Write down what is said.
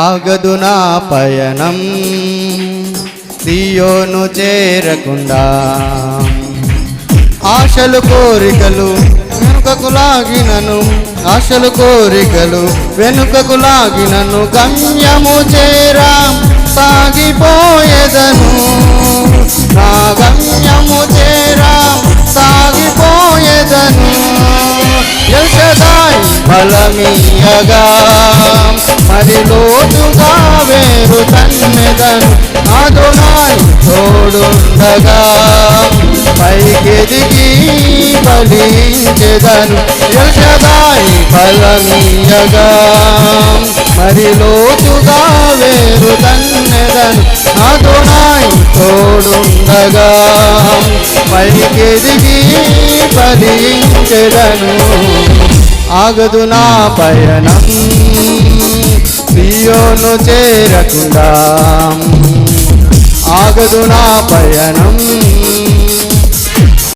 ఆగదు నా పయనం సియోను చేరకుండా. ఆశలు కోరికలు వెనుకకు లాగినను, ఆశలు కోరికలు వెనుకకు లాగినను, గమ్యము చేరా సాగిపోయేదను, నా గమ్యము చేరా సాగిపోయేదను. ఎల్ షదాయ్ బలమీయగా మరి లోతుగా వేరు తన్నెదను, అదోనాయ్ తోడుండగా పైకెదిగి ఫలించెదను. ఎల్ షదాయ్ బలమీయగా మరి లోతుగా వేరు తన్నెదను, అదోనాయ్ తోడుండగా పైకెదిగి ఫలించెదను. ఆగదు నా పయనం సియోను చేరకుండా, ఆగదు నా పయనం